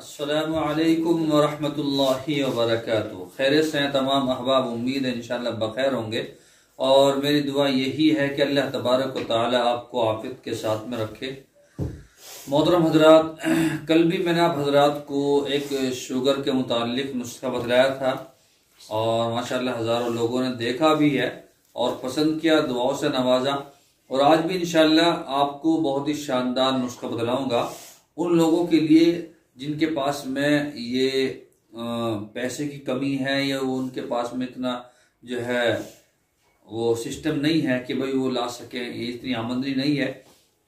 अस्सलामु अलैकुम वरहमतुल्लाहि वबरकातुहू। खैरियत से हैं तमाम अहबाब, उम्मीद है इंशाअल्लाह बखैर होंगे। और मेरी दुआ यही है कि अल्लाह तबारक व तआला आपको आफियत के साथ में रखे। मोहतरम हजरात, कल भी मैंने आप हजरात को एक शुगर के मुतालिक नुस्खा बतलाया था और माशाअल्लाह हज़ारों लोगों ने देखा भी है और पसंद किया, दुआओं से नवाजा। और आज भी इंशाअल्लाह आपको बहुत ही शानदार नुस्खा बतलाऊंगा उन लोगों के लिए जिनके पास में ये पैसे की कमी है या वो उनके पास में इतना जो है वो सिस्टम नहीं है कि भाई वो ला सके, ये इतनी आमदनी नहीं है,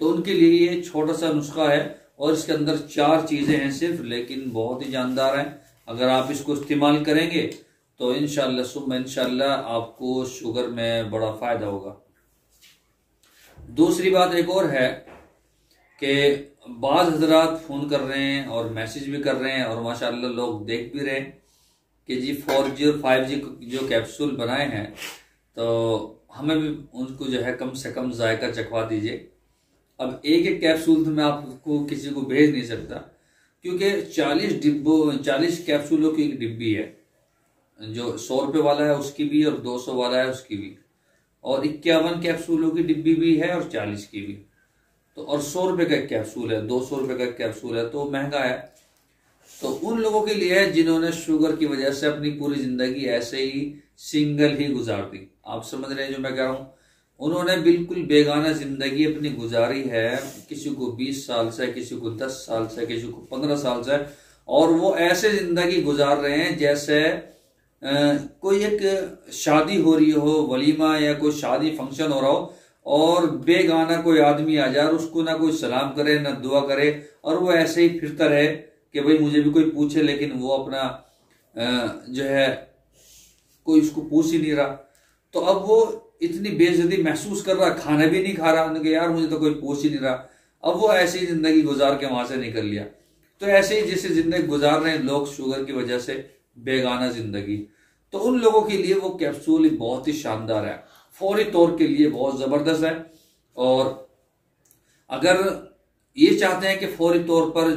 तो उनके लिए ये छोटा सा नुस्खा है। और इसके अंदर 4 चीज़ें हैं सिर्फ, लेकिन बहुत ही जानदार हैं। अगर आप इसको इस्तेमाल करेंगे तो इंशाअल्लाह सुम्मा इंशाअल्लाह आपको शुगर में बड़ा फ़ायदा होगा। दूसरी बात एक और है कि बाज़ हजरात फ़ोन कर रहे हैं और मैसेज भी कर रहे हैं और माशाअल्लाह लोग देख भी रहे हैं कि जी 4G और 5G जो कैप्सूल बनाए हैं तो हमें भी उनको जो है कम से कम जायका चखवा दीजिए। अब एक एक कैप्सूल तो मैं आपको किसी को भेज नहीं सकता, क्योंकि 40 कैप्सूलों की एक डिब्बी है, जो 100 रुपये वाला है उसकी भी और 200 वाला है उसकी भी, और 51 कैप्सूलों की डिब्बी भी है और 40 की भी। तो और 100 रुपये का एक कैप्सूल है, 200 रुपये का एक कैप्सूल है, तो महंगा है। तो उन लोगों के लिए है जिन्होंने शुगर की वजह से अपनी पूरी जिंदगी ऐसे ही सिंगल ही गुजार दी। आप समझ रहे हैं जो मैं कह रहा हूँ, उन्होंने बिल्कुल बेगाना जिंदगी अपनी गुजारी है। किसी को 20 साल से, किसी को 10 साल से, किसी को 15 साल से, और वो ऐसे जिंदगी गुजार रहे हैं जैसे कोई एक शादी हो रही हो, वलीमा या कोई शादी फंक्शन हो रहा हो और बेगाना कोई आदमी आ जाए, उसको ना कोई सलाम करे ना दुआ करे, और वो ऐसे ही फिरता रहे कि भाई मुझे भी कोई पूछे, लेकिन वो अपना जो है कोई उसको पूछ ही नहीं रहा। तो अब वो इतनी बेइज्जती महसूस कर रहा, खाना भी नहीं खा रहा कि यार मुझे तो कोई पूछ ही नहीं रहा। अब वो ऐसी ही जिंदगी गुजार के वहां से निकल लिया। तो ऐसे ही जैसे जिंदगी गुजार रहे हैं लोग शुगर की वजह से बेगाना जिंदगी, तो उन लोगों के लिए वो कैप्सूल बहुत ही शानदार है, फौरी तौर के लिए बहुत जबरदस्त है। और अगर ये चाहते हैं कि फौरी तौर पर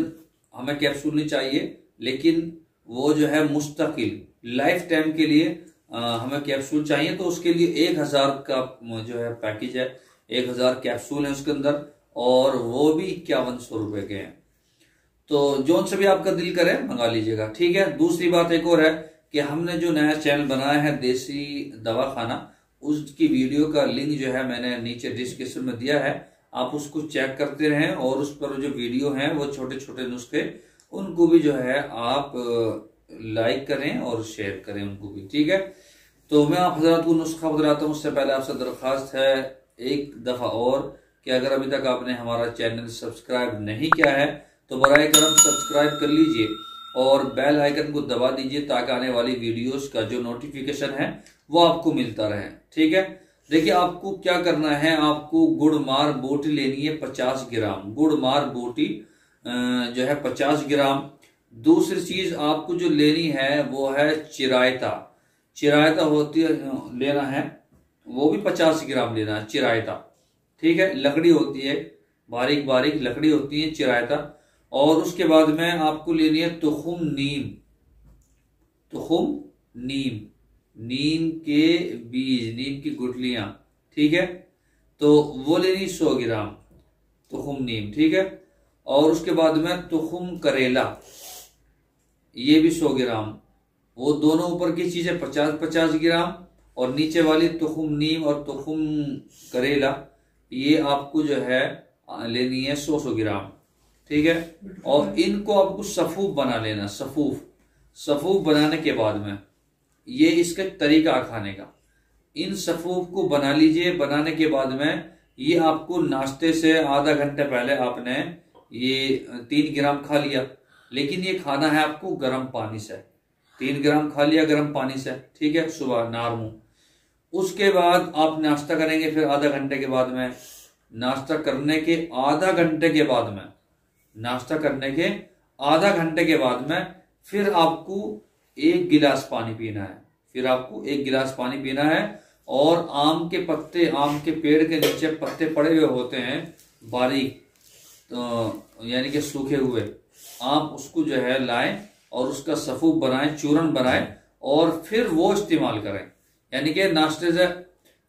हमें कैप्सूल नहीं चाहिए, लेकिन वो जो है मुस्तकिल लाइफ टाइम के लिए हमें कैप्सूल चाहिए, तो उसके लिए 1000 का जो है पैकेज है, 1000 कैप्सूल है उसके अंदर, और वो भी 5100 रुपए के हैं। तो जोन से भी आपका दिल करे मंगा लीजिएगा, ठीक है। दूसरी बात एक और है कि हमने जो नया चैनल बनाया है देसी दवाखाना, उसकी वीडियो का लिंक जो है मैंने नीचे डिस्क्रिप्शन में दिया है, आप उसको चेक करते रहें। और उस पर जो वीडियो हैं वो छोटे छोटे नुस्खे, उनको भी जो है आप लाइक करें और शेयर करें उनको भी, ठीक है। तो मैं आप हजरात को नुस्खा बतलाता हूँ, उससे पहले आपसे दरख्वास्त है एक दफा और कि अगर अभी तक आपने हमारा चैनल सब्सक्राइब नहीं किया है तो बराए करम सब्सक्राइब कर लीजिए और बेल आइकन को दबा दीजिए, ताकि आने वाली वीडियोस का जो नोटिफिकेशन है वो आपको मिलता रहे, ठीक है। देखिए आपको क्या करना है, आपको गुड़मार बोटी लेनी है 50 ग्राम, गुड़मार बोटी जो है 50 ग्राम। दूसरी चीज आपको जो लेनी है वो है चिरायता, चिरायता होती है लेना है, वो भी 50 ग्राम लेना है चिरायता, ठीक है। लकड़ी होती है, बारीक बारीक लकड़ी होती है चिरायता। और उसके बाद में आपको लेनी है तुखुम नीम, तुखुम नीम, नीम के बीज, नीम की गुठलियां, ठीक है। तो वो लेनी 100 ग्राम तुखुम नीम, ठीक है। और उसके बाद में तुखुम करेला, ये भी 100 ग्राम। वो दोनों ऊपर की चीजें 50-50 ग्राम, और नीचे वाली तुखुम नीम और तुखुम करेला ये आपको जो है लेनी है 100 ग्राम, ठीक है। और इनको आपको सफूफ बना लेना, सफूफ। सफूफ बनाने के बाद में ये इसका तरीका खाने का, इन सफूफ को बना लीजिए। बनाने के बाद में ये आपको नाश्ते से आधा घंटे पहले आपने ये 3 ग्राम खा लिया, लेकिन ये खाना है आपको गर्म पानी से। 3 ग्राम खा लिया गर्म पानी से, ठीक है, सुबह नारमू। उसके बाद आप नाश्ता करेंगे, फिर आधा घंटे के बाद में, नाश्ता करने के आधा घंटे के बाद में, नाश्ता करने के आधा घंटे के बाद में फिर आपको 1 गिलास पानी पीना है, फिर आपको 1 गिलास पानी पीना है। और आम के पत्ते, आम के पेड़ के नीचे पत्ते पड़े हुए होते हैं बारीक, तो यानी कि सूखे हुए, आप उसको जो है लाएं और उसका सफूफ बनाएं, चूरन बनाएं और फिर वो इस्तेमाल करें। यानी कि नाश्ते से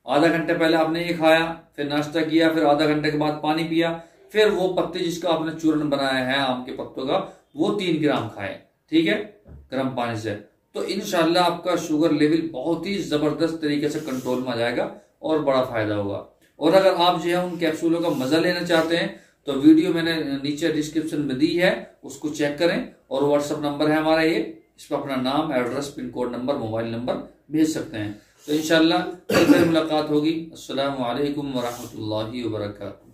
आधा घंटे पहले आपने ये खाया, फिर नाश्ता किया, फिर आधा घंटे के बाद पानी पिया, फिर वो पत्ते जिसका आपने चूरन बनाया है आम के पत्तों का, वो 3 ग्राम खाएं, ठीक है, गर्म पानी से। तो इंशाल्लाह आपका शुगर लेवल बहुत ही जबरदस्त तरीके से कंट्रोल में आ जाएगा और बड़ा फायदा होगा। और अगर आप जो है उन कैप्सूलों का मजा लेना चाहते हैं तो वीडियो मैंने नीचे डिस्क्रिप्शन में दी है, उसको चेक करें। और व्हाट्सएप नंबर है हमारा ये, इस पर अपना नाम, address, pin code number, mobile number भेज सकते हैं। तो इंशाल्लाह फिर मुलाकात होगी। अस्सलामु अलैकुम वरहमतुल्लाहि वबरकातुहू।